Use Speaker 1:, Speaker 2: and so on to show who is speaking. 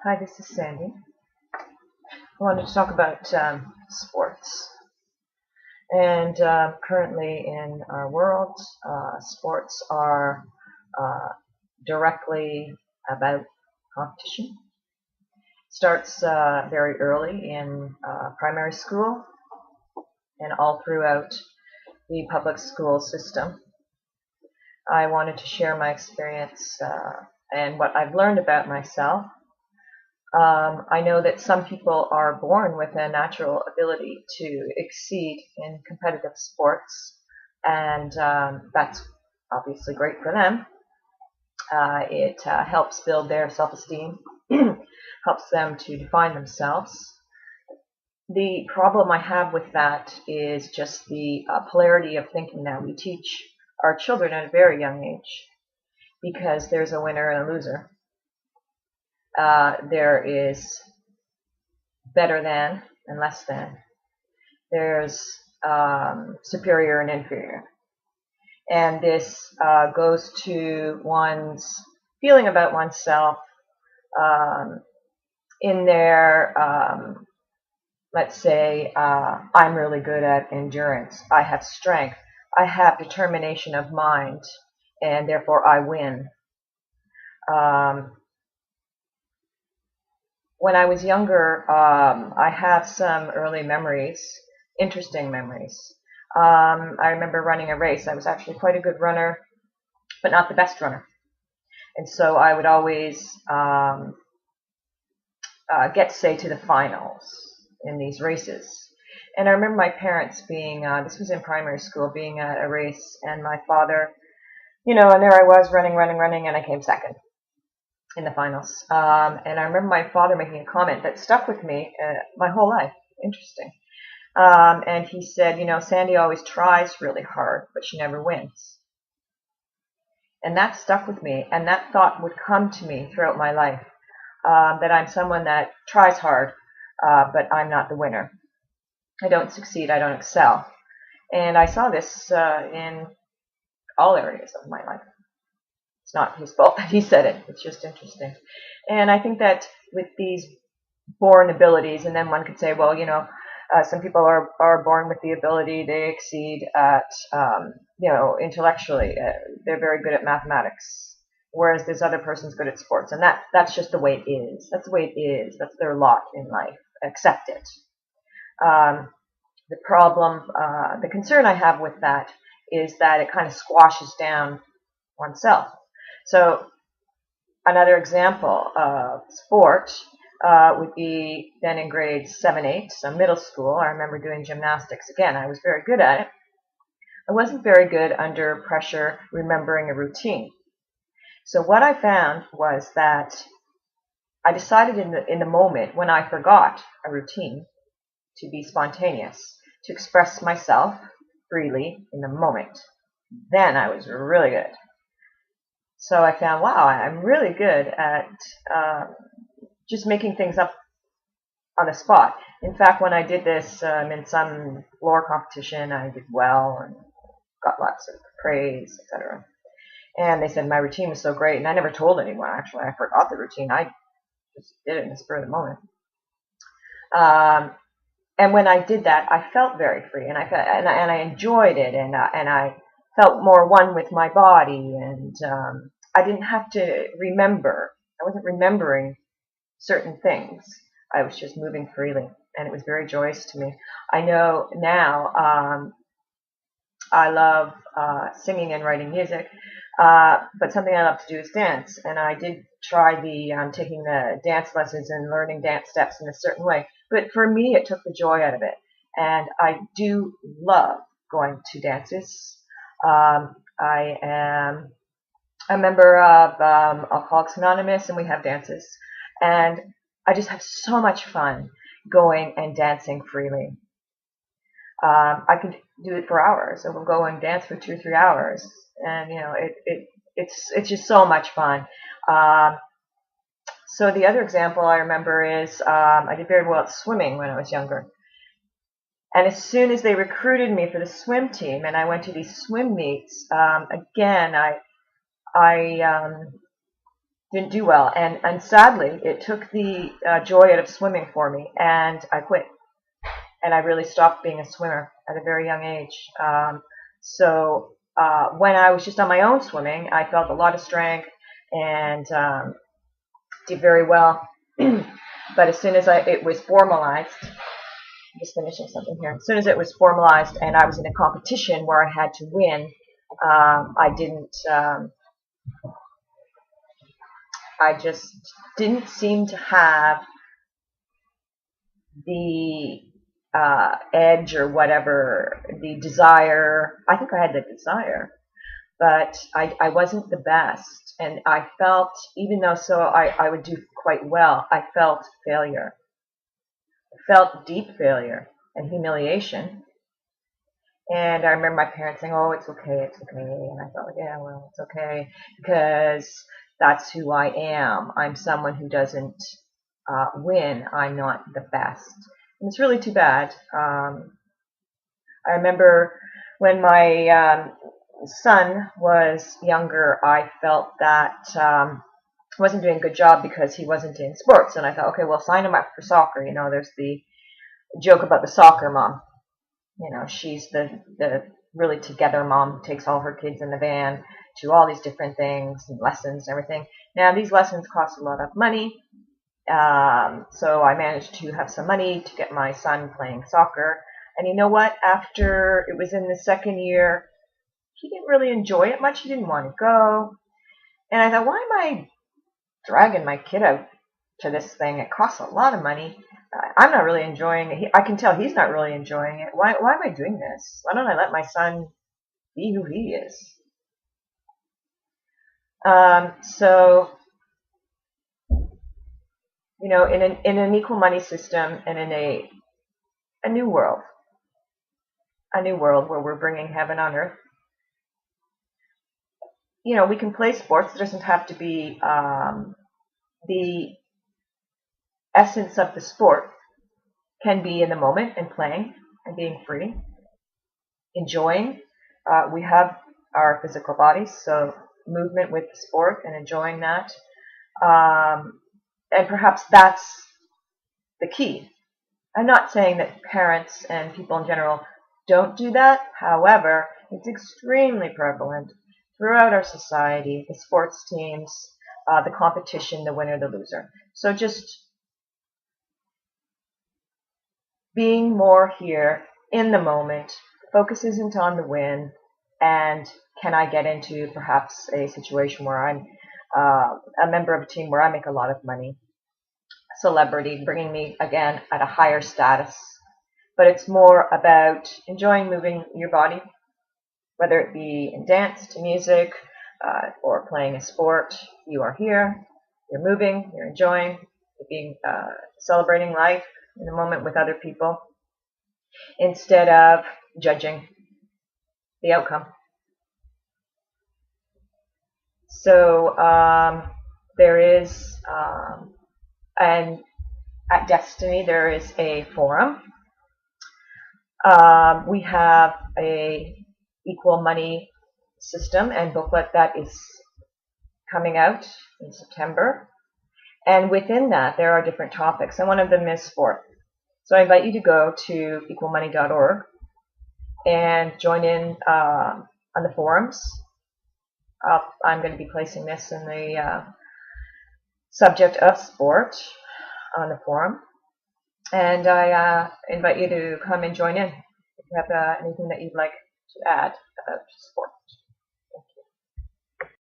Speaker 1: Hi, this is Sandy. I wanted to talk about sports. And currently in our world, sports are uh, directly about competition. Starts very early in primary school and all throughout the public school system. I wanted to share my experience and what I've learned about myself. I know that some people are born with a natural ability to exceed in competitive sports, and that's obviously great for them. It helps build their self-esteem, helps them to define themselves. The problem I have with that is just the polarity of thinking that we teach our children at a very young age, because there's a winner and a loser. There is better than and less than. There's superior and inferior. And this goes to one's feeling about oneself in their, let's say, I'm really good at endurance. I have strength. I have determination of mind, and therefore I win. When I was younger, I have some early memories, interesting memories. I remember running a race. I was actually quite a good runner, but not the best runner. And so I would always get, say, to the finals in these races. And I remember my parents being, this was in primary school, being at a race, and my father, and there I was running, and I came second in the finals. And I remember my father making a comment that stuck with me my whole life. Interesting. And he said, Sandy always tries really hard, but she never wins. And that stuck with me, and that thought would come to me throughout my life, that I'm someone that tries hard, but I'm not the winner. I don't succeed, I don't excel. And I saw this in all areas of my life. It's not his fault that he said it. It's just interesting. And I think that with these born abilities, and then one could say, well, some people are born with the ability, they exceed at, intellectually. They're very good at mathematics, whereas this other person's good at sports. And that's just the way it is. That's the way it is. That's their lot in life. Accept it. The problem, the concern I have with that is that it kind of squashes down oneself. So another example of sport would be then in grades 7, 8, so middle school. I remember doing gymnastics. Again, I was very good at it. I wasn't very good under pressure remembering a routine. So what I found was that I decided in the moment when I forgot a routine to be spontaneous, to express myself freely in the moment. Then I was really good. So I found, wow, I'm really good at just making things up on the spot. In fact, when I did this in some floor competition, I did well and got lots of praise, etc. And they said my routine was so great, and I never told anyone, actually. I forgot the routine. I just did it in the spur of the moment. And when I did that, I felt very free, and I enjoyed it, and I felt more one with my body, and I didn't have to remember. I wasn't remembering certain things. I was just moving freely, and it was very joyous to me. I know now I love singing and writing music, but something I love to do is dance, and I did try taking the dance lessons and learning dance steps in a certain way. But for me, it took the joy out of it, and I do love going to dances. I am a member of Alcoholics Anonymous, and we have dances. And I just have so much fun going and dancing freely. I could do it for hours. I will go and dance for 2 or 3 hours, and it's just so much fun. So the other example I remember is I did very well at swimming when I was younger. And as soon as they recruited me for the swim team, and I went to these swim meets, again, I didn't do well, and sadly, it took the joy out of swimming for me, and I quit. And I really stopped being a swimmer at a very young age. So when I was just on my own swimming, I felt a lot of strength and did very well. But as soon as it was formalized, I'm just finishing something here. As soon as it was formalized and I was in a competition where I had to win, I just didn't seem to have the edge or whatever, the desire. I think I had the desire, but I wasn't the best. And I felt, even though I would do quite well, I felt failure. I felt deep failure and humiliation. And I remember my parents saying, "Oh, it's okay, it's okay." And I thought, yeah, well, it's okay, because that's who I am. I'm someone who doesn't win. I'm not the best. And it's really too bad. I remember when my son was younger, I felt that I wasn't doing a good job because he wasn't in sports. And I thought, okay, well, sign him up for soccer. You know, there's the joke about the soccer mom. You know, she's the really together mom who takes all her kids in the van to all these different things and lessons and everything. Now, these lessons cost a lot of money. So I managed to have some money to get my son playing soccer. And you know what? After it was in the second year, he didn't really enjoy it much. He didn't want to go. And I thought, why am I dragging my kid out to this thing? It costs a lot of money. I'm not really enjoying it. I can tell he's not really enjoying it. Why am I doing this? Why don't I let my son be who he is? So, you know, in an equal money system and in a new world where we're bringing heaven on earth, you know, we can play sports. It doesn't have to be the essence of the sport can be in the moment and playing and being free, enjoying. We have our physical bodies, so movement with the sport and enjoying that. And perhaps that's the key. I'm not saying that parents and people in general don't do that. However, it's extremely prevalent throughout our society, the sports teams, the competition, the winner, the loser. So just being more here in the moment, focus isn't on the win, and can I get into perhaps a situation where I'm a member of a team where I make a lot of money, celebrity, bringing me again at a higher status. But it's more about enjoying moving your body, whether it be in dance, to music, or playing a sport. You are here, you're moving, you're enjoying, you're being celebrating life in the moment with other people, instead of judging the outcome. So there is, and at Desteni there is a forum. We have a equal money system and booklet that is coming out in September. And within that, there are different topics, and one of them is sport. So I invite you to go to equalmoney.org and join in on the forums. I'm going to be placing this in the subject of sport on the forum. And I invite you to come and join in if you have anything that you'd like to add about sport.